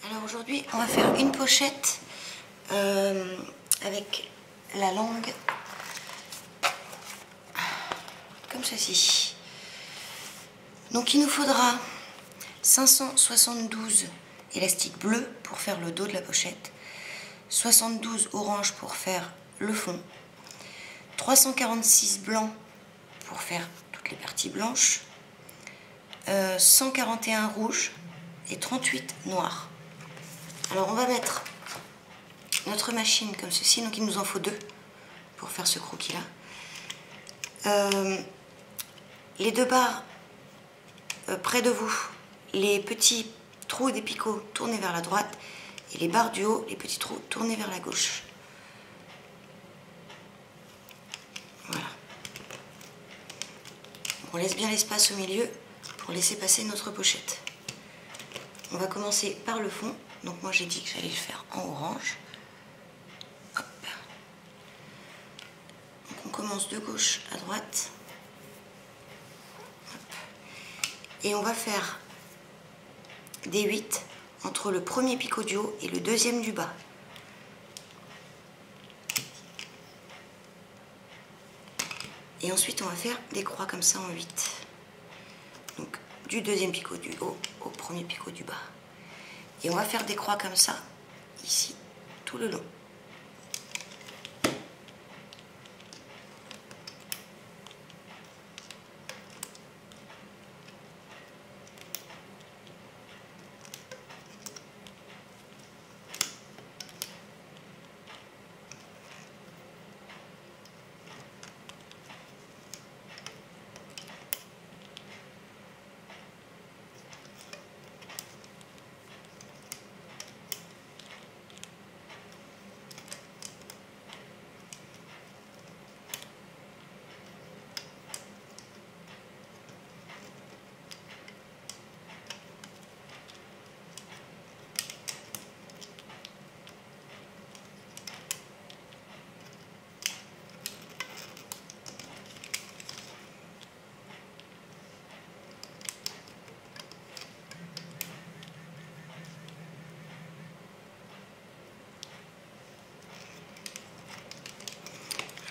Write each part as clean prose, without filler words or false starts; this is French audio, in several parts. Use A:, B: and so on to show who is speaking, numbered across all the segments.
A: Alors aujourd'hui, on va faire une pochette avec la langue comme ceci. Donc il nous faudra 572 élastiques bleus pour faire le dos de la pochette, 72 orange pour faire le fond, 346 blancs pour faire toutes les parties blanches, 141 rouges et 38 noirs. Alors on va mettre notre machine comme ceci, donc il nous en faut deux pour faire ce croquis là. Les deux barres près de vous, les petits trous des picots tournés vers la droite et les barres du haut, les petits trous tournés vers la gauche. Voilà. On laisse bien l'espace au milieu pour laisser passer notre pochette. On va commencer par le fond. Donc moi j'ai dit que j'allais le faire en orange. Hop. Donc on commence de gauche à droite. Hop. Et on va faire des 8 entre le premier picot du haut et le deuxième du bas. Et ensuite on va faire des croix comme ça en 8. Donc du deuxième picot du haut au premier picot du bas. Et on va faire des croix comme ça, ici, tout le long.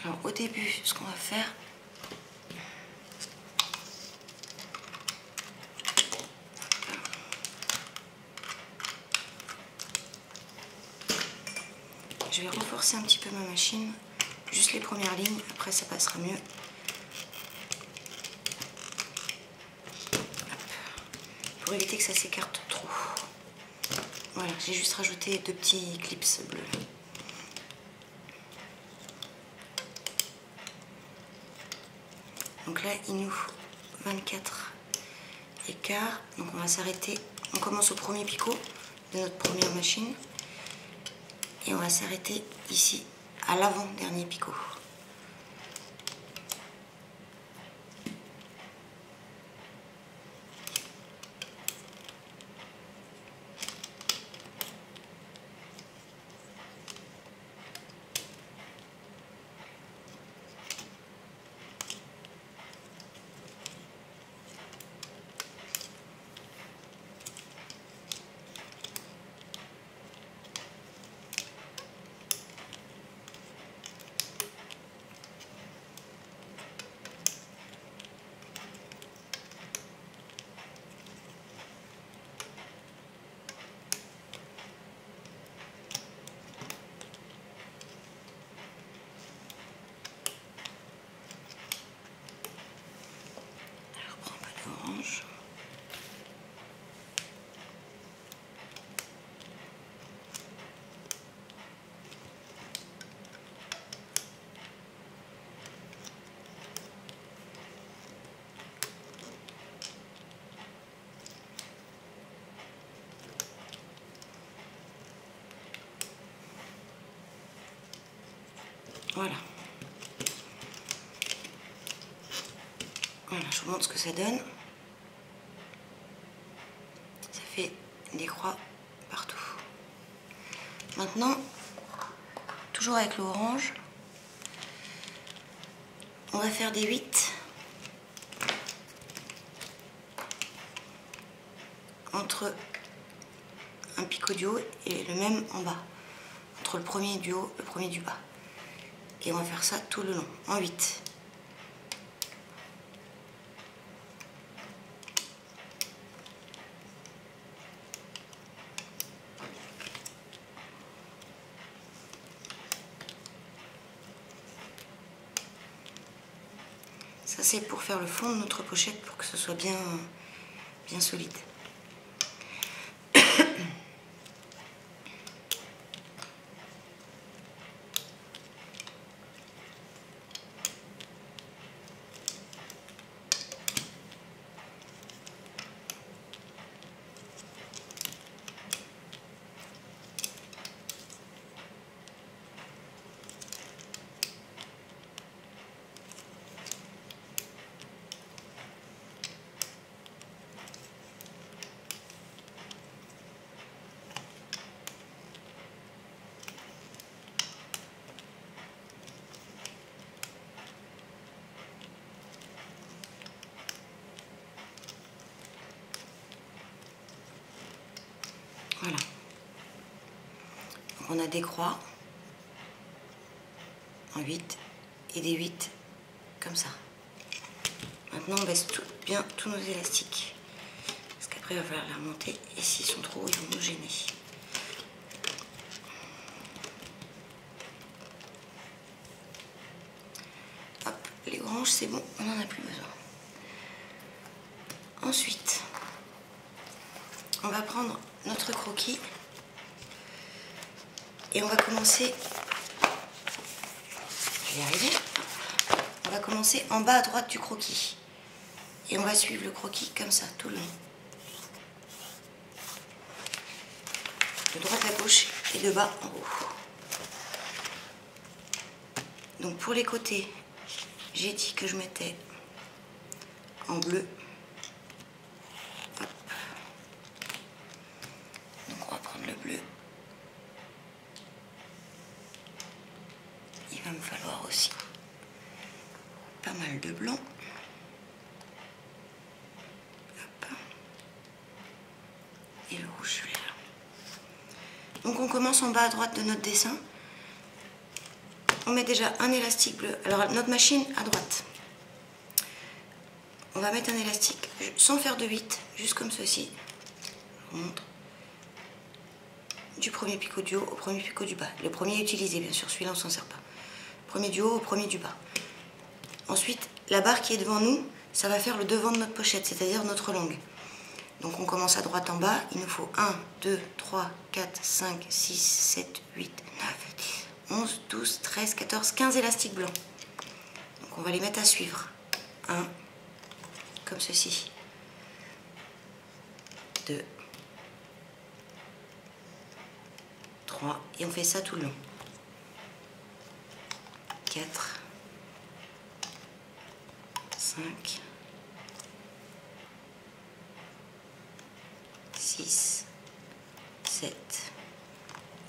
A: Alors au début, ce qu'on va faire, je vais renforcer un petit peu ma machine, juste les premières lignes, après ça passera mieux. Hop. Pour éviter que ça s'écarte trop. Voilà, j'ai juste rajouté deux petits clips bleus. Donc là, il nous faut 24 écarts. Donc on va s'arrêter. On commence au premier picot de notre première machine. Et on va s'arrêter ici, à l'avant-dernier picot. Orange. Voilà. Voilà, je vous montre ce que ça donne. Ça fait des croix partout. Maintenant, toujours avec l'orange, on va faire des 8 entre un picot du haut et le même en bas, entre le premier du haut et le premier du bas. Et on va faire ça tout le long, en 8. Ça c'est pour faire le fond de notre pochette pour que ce soit bien solide. Voilà. Donc on a des croix en 8 et des 8 comme ça. Maintenant on baisse bien tous nos élastiques. Parce qu'après il va falloir les remonter et s'ils sont trop hauts ils vont nous gêner. Hop, les oranges c'est bon, on n'en a plus besoin. Ensuite, on va prendre notre croquis et on va commencer, je vais y arriver, on va commencer en bas à droite du croquis et on va suivre le croquis comme ça tout le long, de droite à gauche et de bas en haut. Donc pour les côtés, j'ai dit que je mettais en bleu. Hop. Donc on va prendre le bleu. Il va me falloir aussi pas mal de blanc. Hop. Et le rouge celui-là. Donc on commence en bas à droite de notre dessin. On met déjà un élastique bleu. Alors notre machine à droite. On va mettre un élastique sans faire de 8, juste comme ceci. Je vous montre. Du premier picot du haut au premier picot du bas. Le premier est utilisé, bien sûr, celui-là on s'en sert pas. Premier du haut au premier du bas. Ensuite, la barre qui est devant nous, ça va faire le devant de notre pochette, c'est-à-dire notre longue. Donc on commence à droite en bas, il nous faut 1, 2, 3, 4, 5, 6, 7, 8, 9, 10, 11, 12, 13, 14, 15 élastiques blancs. Donc on va les mettre à suivre. 1, comme ceci. 2, 3, et on fait ça tout le long. 4, 5, 6, 7,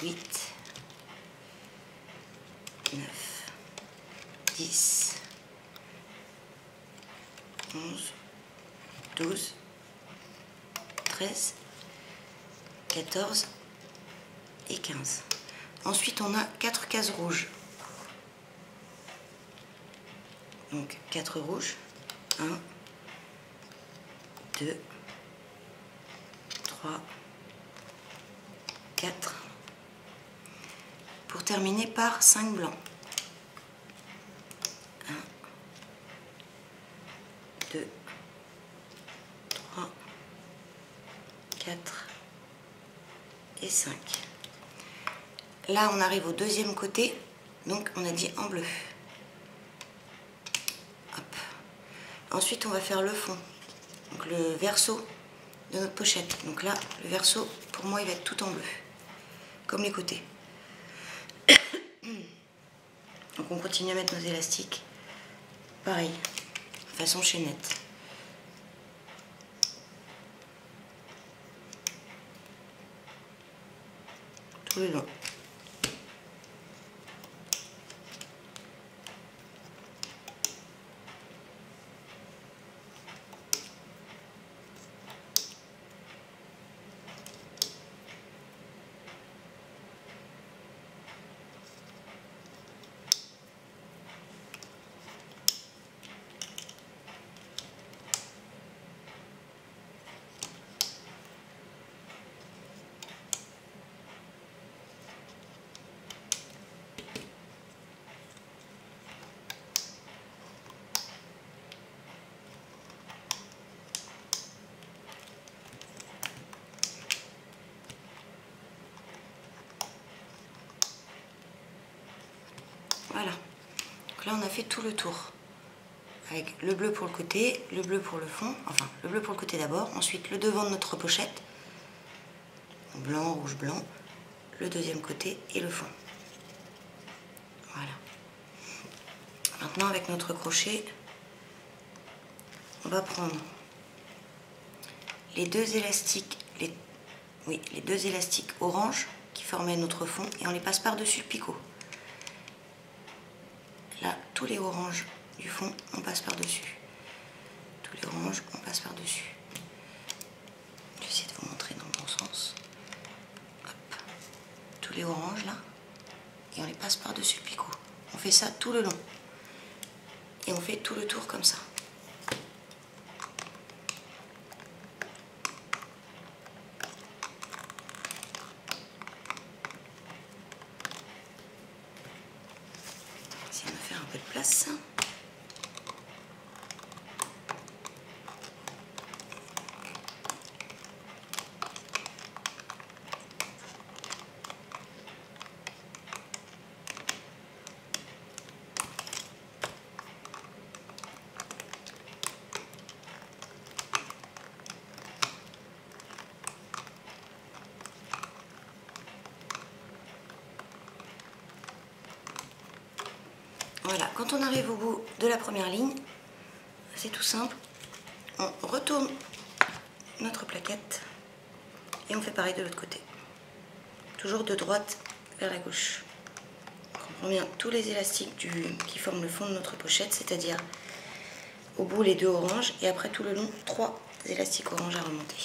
A: 8, 9, 10, 11, 12, 13, 14 et 15. Ensuite, on a 4 cases rouges. Donc 4 rouges. 1, 2, 3, 4. Pour terminer par 5 blancs. 1, 2, 3, 4 et 5. Là, on arrive au deuxième côté, donc on a dit en bleu. Hop. Ensuite, on va faire le fond, donc le verso de notre pochette. Donc là, le verso, pour moi, il va être tout en bleu, comme les côtés. Donc on continue à mettre nos élastiques, pareil, façon chaînette. Tout le long. Donc là on a fait tout le tour. Avec le bleu pour le côté, le bleu pour le fond, enfin le bleu pour le côté d'abord, ensuite le devant de notre pochette, blanc, rouge, blanc, le deuxième côté et le fond. Voilà. Maintenant avec notre crochet, on va prendre les deux élastiques, les deux élastiques orange qui formaient notre fond et on les passe par-dessus le picot. Là, tous les oranges du fond, on passe par-dessus. Tous les oranges, on passe par-dessus. J'essaie de vous montrer dans le bon sens. Hop. Tous les oranges là, et on les passe par-dessus le picot. On fait ça tout le long. Et on fait tout le tour comme ça. Essayer de faire un peu de place. Voilà, quand on arrive au bout de la première ligne, c'est tout simple. On retourne notre plaquette et on fait pareil de l'autre côté. Toujours de droite vers la gauche. On prend bien tous les élastiques qui forment le fond de notre pochette, c'est-à-dire au bout les deux oranges et après tout le long 3 élastiques orange à remonter.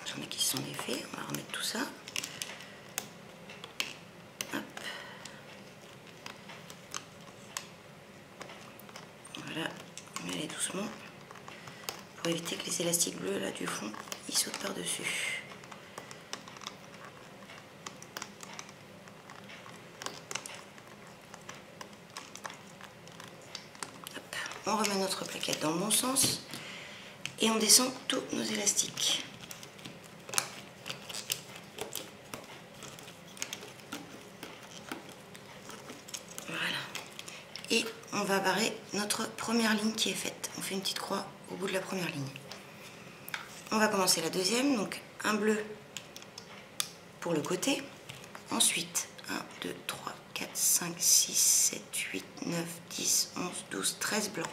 A: J'en ai qui se sont défaits, on va remettre tout ça. Hop. Voilà, on va aller doucement pour éviter que les élastiques bleus là du fond ils sautent par-dessus. On remet notre plaquette dans le bon sens et on descend tous nos élastiques. Voilà. Et on va barrer notre première ligne qui est faite. On fait une petite croix au bout de la première ligne. On va commencer la deuxième, donc un bleu pour le côté. Ensuite, 1, 2, 3, 4, 5, 6, 7, 8, 9, 10, 11, 12, 13 blancs.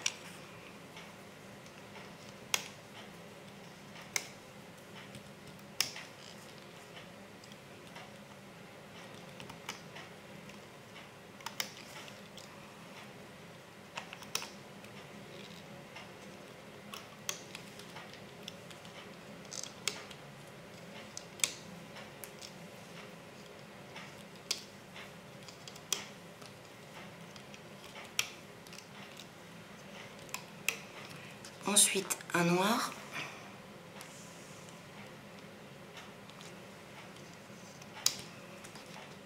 A: Ensuite, un noir.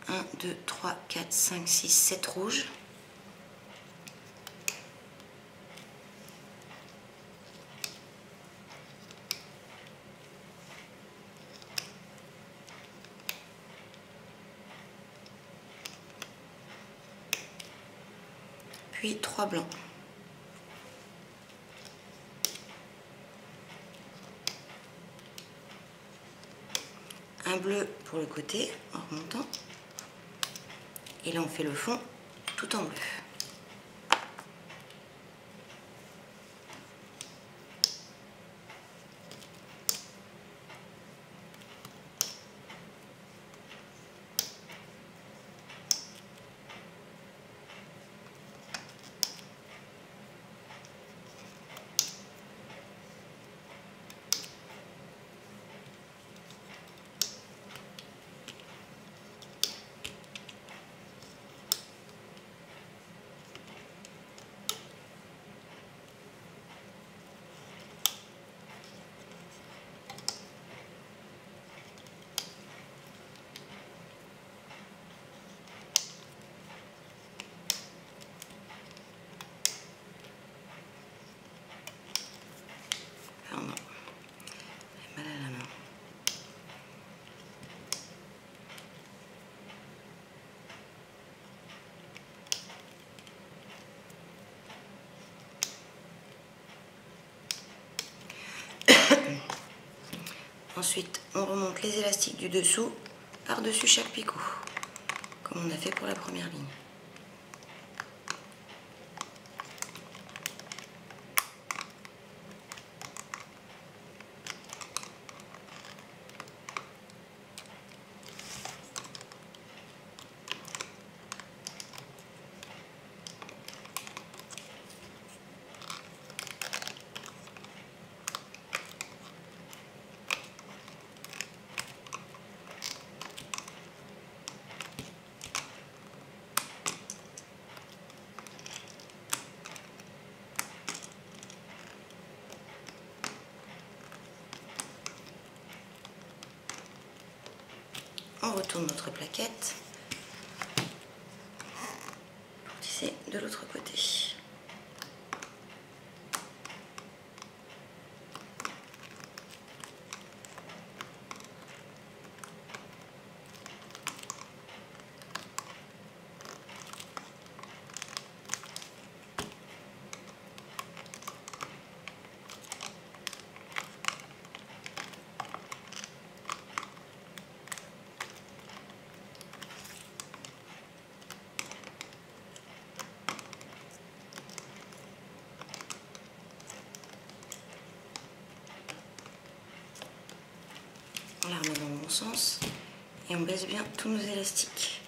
A: Un, 2, 3, 4, 5, 6, 7 rouges. Puis 3 blancs. Un bleu pour le côté en remontant. Et là on fait le fond tout en bleu. Ensuite, on remonte les élastiques du dessous par-dessus chaque picot, comme on a fait pour la première ligne. On retourne notre plaquette pour tisser de l'autre côté. On la remet dans le bon sens et on baisse bien tous nos élastiques.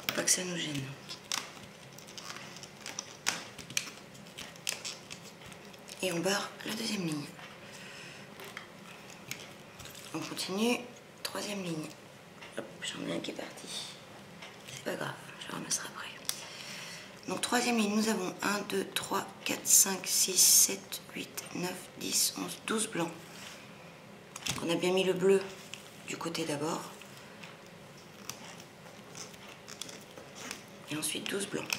A: Pour pas que ça nous gêne. Et on barre la deuxième ligne. On continue, troisième ligne. Hop, j'en ai un qui est parti. C'est pas grave, je le ramasserai après. Donc troisième ligne, nous avons 1, 2, 3, 4, 5, 6, 7, 8, 9, 10, 11, 12 blancs. On a bien mis le bleu du côté d'abord. Et ensuite 12 blancs.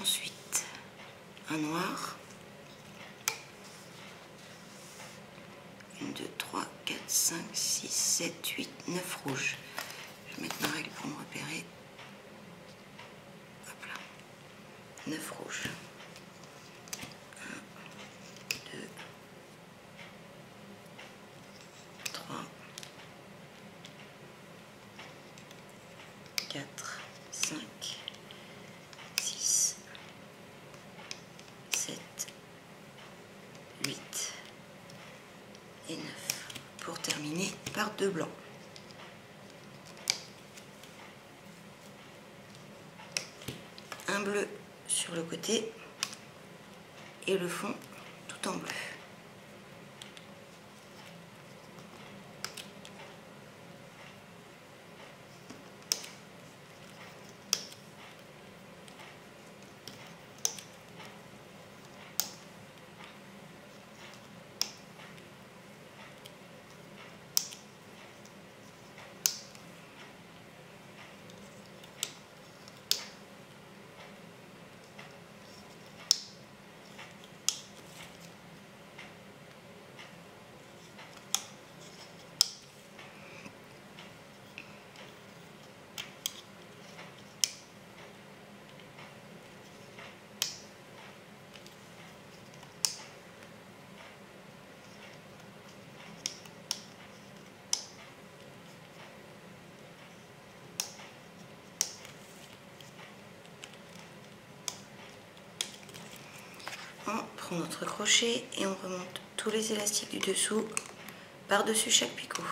A: Ensuite, un noir. 1, 2, 3, 4, 5, 6, 7, 8, 9 rouges. Je vais mettre ma règle pour me repérer. Hop là. 9 rouges. 1, 2, 3, 4, 5, 6, 7, 8 et 9. Pour terminer par 2 blancs. Un bleu sur le côté et le fond tout en bleu. On prend notre crochet et on remonte tous les élastiques du dessous par-dessus chaque picot.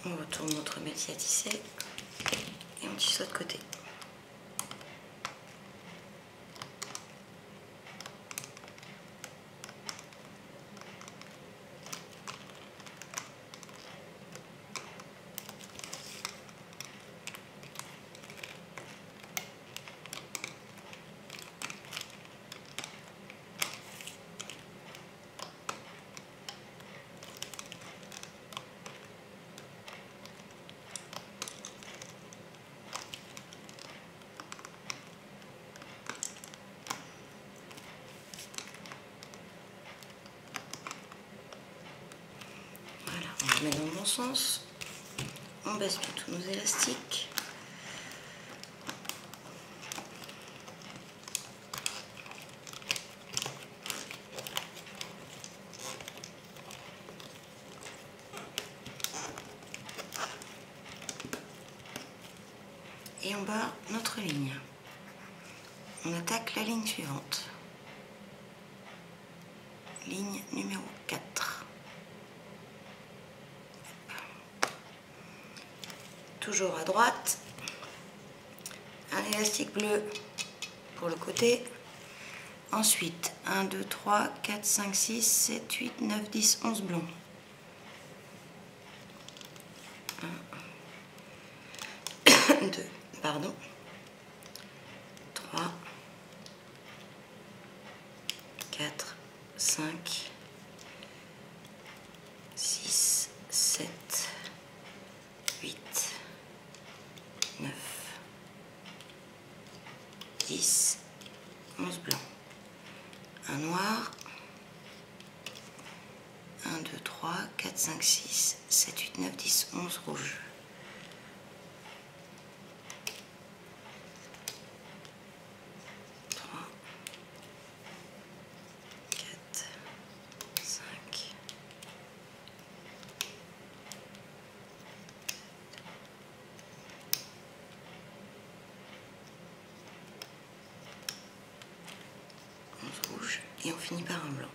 A: On retourne notre métier à tisser et on tisse de l'autre côté. On met dans le bon sens, on baisse bien tous nos élastiques. Et on barre notre ligne. On attaque la ligne suivante. Ligne numéro 4. Toujours à droite, un élastique bleu pour le côté. Ensuite, 1, 2, 3, 4, 5, 6, 7, 8, 9, 10, 11 blonds. 1, 2, pardon. 3, 4, 5, 6, 7, 8, 9, 10, 11 blancs. Un noir. 1, 2, 3, 4, 5, 6, 7, 8, 9, 10, 11 rouges. Rouge et on finit par un blanc.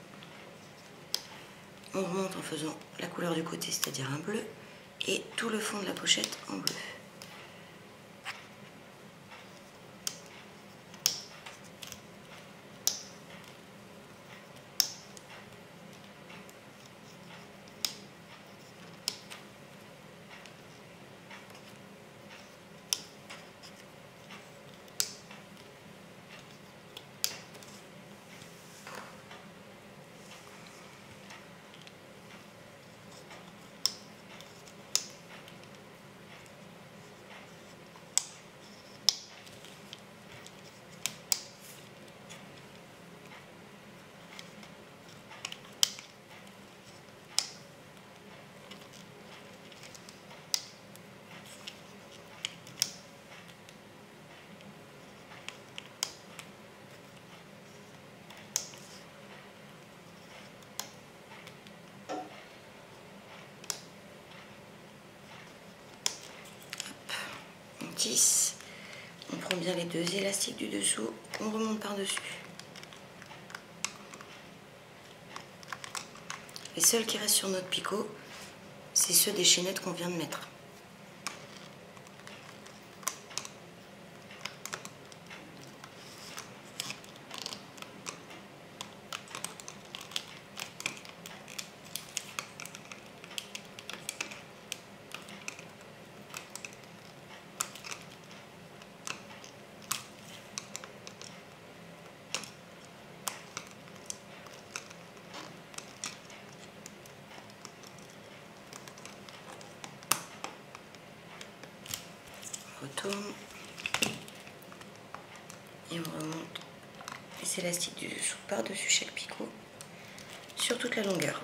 A: On remonte en faisant la couleur du côté, c'est-à-dire un bleu, et tout le fond de la pochette en bleu. On tisse, on prend bien les deux élastiques du dessous, on remonte par-dessus. Les seuls qui restent sur notre picot, c'est ceux des chaînettes qu'on vient de mettre. Retourne et on remonte les élastiques du dessous par-dessus chaque picot sur toute la longueur.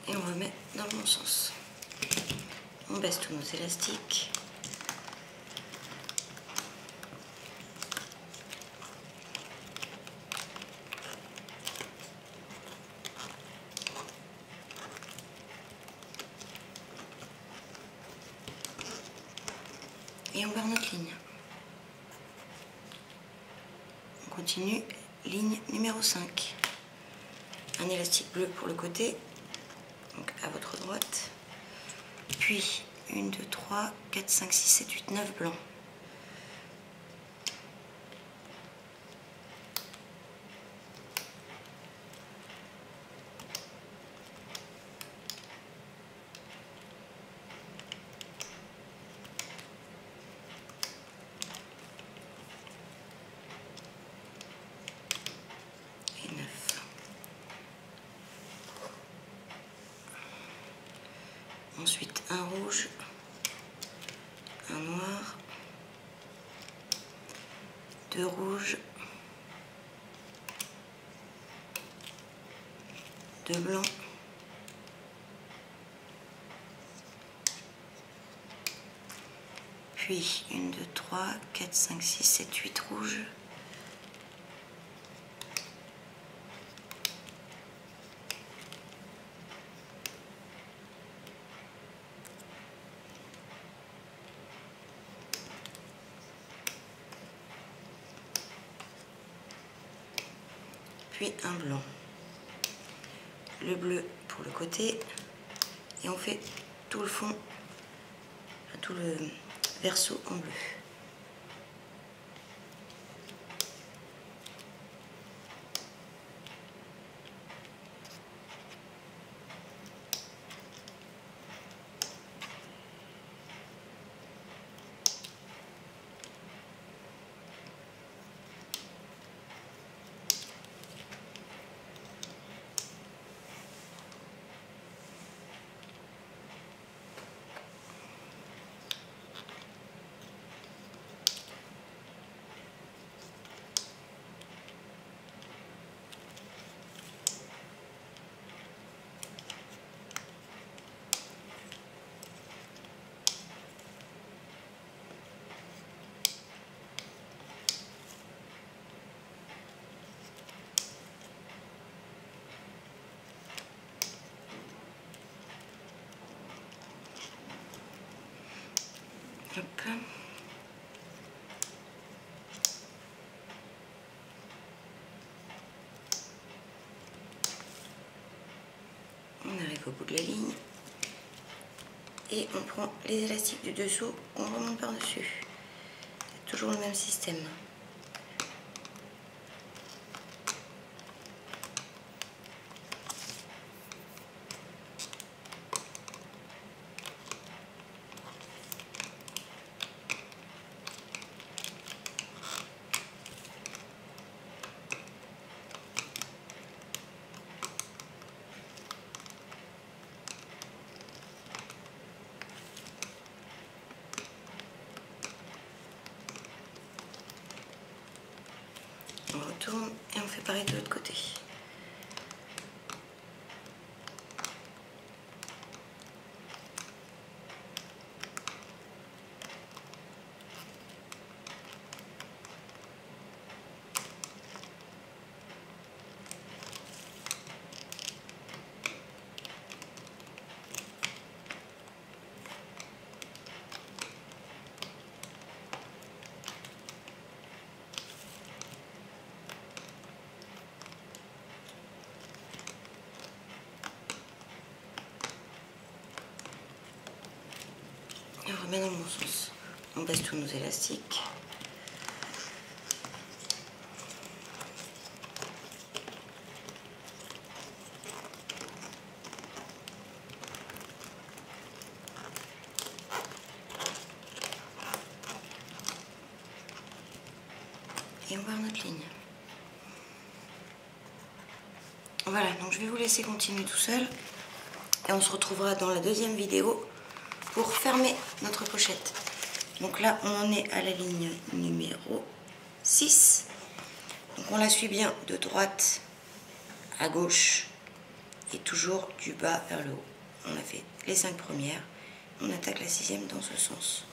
A: Et on remet dans le bon sens. On baisse tous nos élastiques. Et on barre notre ligne. On continue, ligne numéro 5. Un élastique bleu pour le côté, donc à votre droite. Puis 1, 2, 3, 4, 5, 6, 7, 8, 9 blancs. Ensuite un rouge, un noir, 2 rouges, 2 blancs, puis 1, 2, 3, 4, 5, 6, 7, 8 rouges, puis un blanc, le bleu pour le côté, et on fait tout le fond, tout le verso en bleu. Hop. On arrive au bout de la ligne et on prend les élastiques du dessous, on remonte par dessus. C'est toujours le même système. On retourne et on fait pareil de l'autre côté. Et on remet dans le bon sens. On baisse tous nos élastiques. Et on barre notre ligne. Voilà, donc je vais vous laisser continuer tout seul. Et on se retrouvera dans la deuxième vidéo pour fermer notre pochette. Donc là, on en est à la ligne numéro 6. Donc on la suit bien de droite à gauche et toujours du bas vers le haut. On a fait les 5 premières. on attaque la 6e dans ce sens.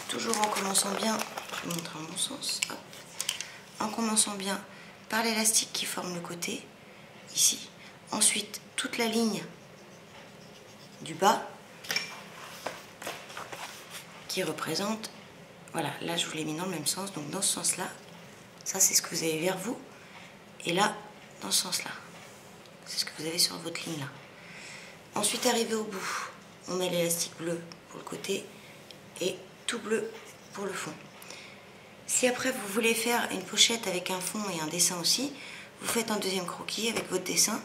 A: Toujours en commençant bien, je vais montrer en mon sens, hop. En commençant bien par l'élastique qui forme le côté, ici. Ensuite, toute la ligne du bas qui représente, voilà, là je vous l'ai mis dans le même sens, donc dans ce sens-là, ça c'est ce que vous avez vers vous, et là, dans ce sens-là, c'est ce que vous avez sur votre ligne là. Ensuite, arrivé au bout, on met l'élastique bleu pour le côté et tout bleu pour le fond. Si après vous voulez faire une pochette avec un fond et un dessin aussi, vous faites un deuxième croquis avec votre dessin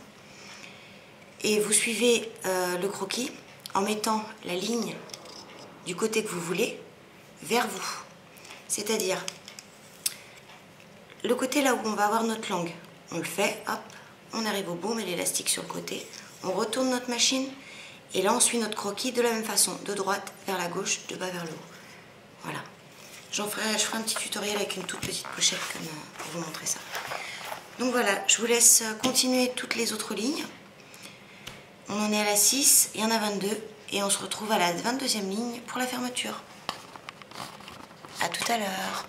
A: et vous suivez le croquis en mettant la ligne du côté que vous voulez vers vous. C'est-à-dire le côté là où on va avoir notre langue, on le fait, hop, on arrive au bout, on met l'élastique sur le côté, on retourne notre machine et là on suit notre croquis de la même façon, de droite vers la gauche, de bas vers le haut. Voilà. Je ferai un petit tutoriel avec une toute petite pochette comme, pour vous montrer ça. Donc voilà, je vous laisse continuer toutes les autres lignes. On en est à la 6, il y en a 22 et on se retrouve à la 22e ligne pour la fermeture. À tout à l'heure.